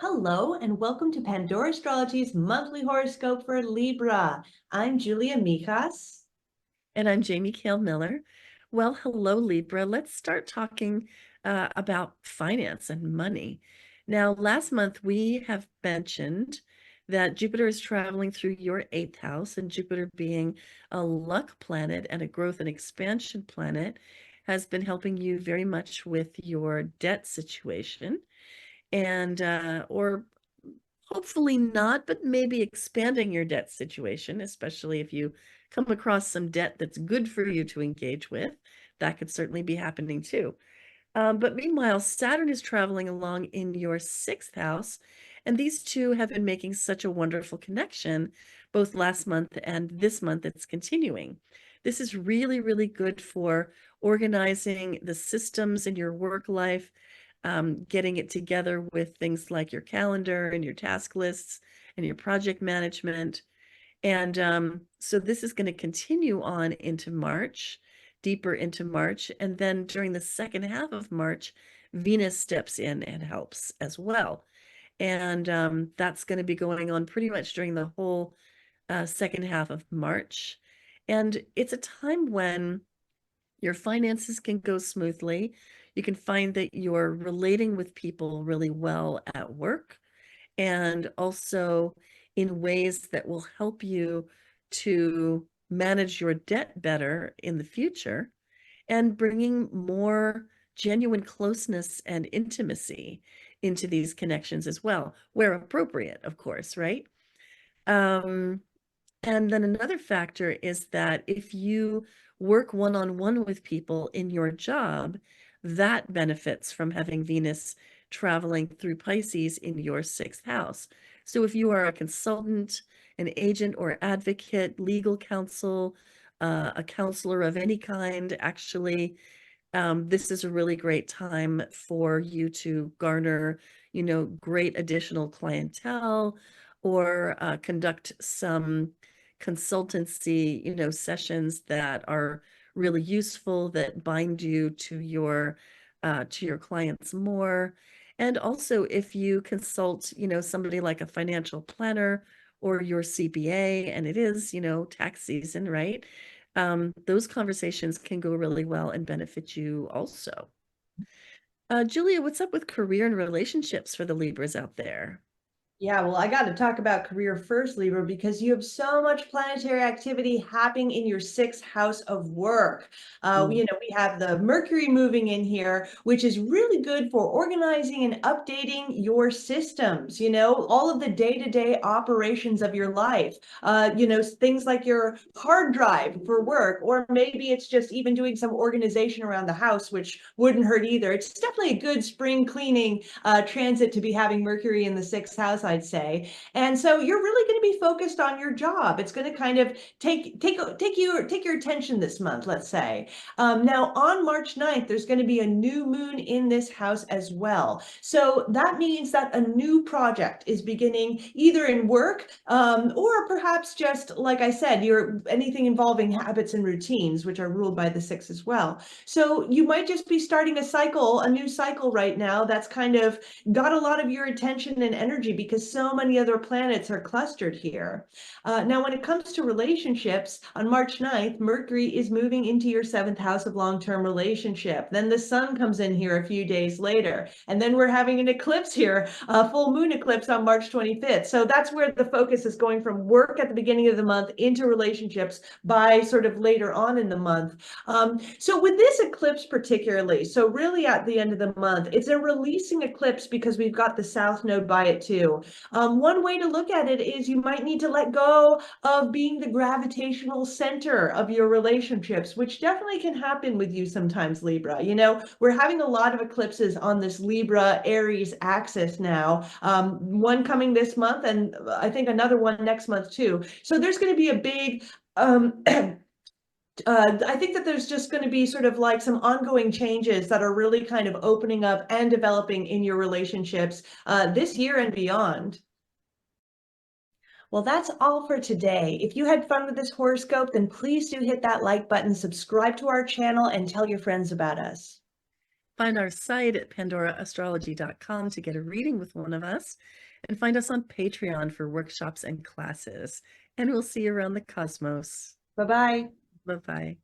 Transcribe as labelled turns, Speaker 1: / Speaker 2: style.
Speaker 1: Hello, and welcome to Pandora Astrology's monthly horoscope for Libra. I'm Julia Mijas.
Speaker 2: And I'm Jamie Kale Miller. Well, hello, Libra. Let's start talking about finance and money. Now, last month we have mentioned that Jupiter is traveling through your eighth house, and Jupiter being a luck planet and a growth and expansion planet has been helping you very much with your debt situation and or hopefully not, but maybe expanding your debt situation, especially if you come across some debt that's good for you to engage with. That could certainly be happening too. But meanwhile, Saturn is traveling along in your sixth house, and these two have been making such a wonderful connection both last month and this month it's continuing. This is really, really good for organizing the systems in your work life, getting it together with things like your calendar and your task lists and your project management. And so this is going to continue on into March, deeper into March. And then during the second half of March, Venus steps in and helps as well. And that's going to be going on pretty much during the whole second half of March. And it's a time when your finances can go smoothly. You can find that you're relating with people really well at work and also in ways that will help you to manage your debt better in the future and bringing more genuine closeness and intimacy into these connections as well, where appropriate, of course, right? Um, and then another factor is that if you work one-on-one with people in your job, that benefits from having Venus traveling through Pisces in your sixth house. So if you are a consultant, an agent or advocate, legal counsel, a counselor of any kind, actually, this is a really great time for you to garner, great additional clientele or conduct some consultancy, sessions that are really useful that bind you to your clients more. And also if you consult, somebody like a financial planner or your CPA, and it is, tax season, right? Those conversations can go really well and benefit you also. Julia, what's up with career and relationships for the Libras out there?
Speaker 1: Yeah, well, I got to talk about career first, Libra, because you have so much planetary activity happening in your sixth house of work.
Speaker 2: Mm.
Speaker 1: We have the Mercury moving in here, which is really good for organizing and updating your systems, all of the day-to-day operations of your life. Things like your hard drive for work, or maybe it's just even doing some organization around the house, which wouldn't hurt either. It's definitely a good spring cleaning transit to be having Mercury in the sixth house, I'd say. And so you're really going to be focused on your job. It's going to kind of take your attention this month, let's say. Now on March 9th, there's going to be a new moon in this house as well. So that means that a new project is beginning either in work or perhaps just like I said, anything involving habits and routines, which are ruled by the six as well. So you might just be starting a new cycle right now that's kind of got a lot of your attention and energy because so many other planets are clustered here. Now, when it comes to relationships, on March 9th, Mercury is moving into your seventh house of long-term relationship. Then the sun comes in here a few days later. And then we're having an eclipse here, a full moon eclipse on March 25th. So that's where the focus is going from work at the beginning of the month into relationships by sort of later on in the month. So with this eclipse particularly, so really at the end of the month, it's a releasing eclipse because we've got the south node by it too. One way to look at it is you might need to let go of being the gravitational center of your relationships, which definitely can happen with you sometimes, Libra. We're having a lot of eclipses on this Libra Aries axis now, one coming this month and I think another one next month too. So there's going to be a big I think that there's just going to be sort of like some ongoing changes that are really kind of opening up and developing in your relationships this year and beyond. Well, that's all for today. If you had fun with this horoscope, then please do hit that like button, subscribe to our channel, and tell your friends about us.
Speaker 2: Find our site at pandoraastrology.com to get a reading with one of us, and find us on Patreon for workshops and classes. And we'll see you around the cosmos.
Speaker 1: Bye-bye.
Speaker 2: Bye-bye.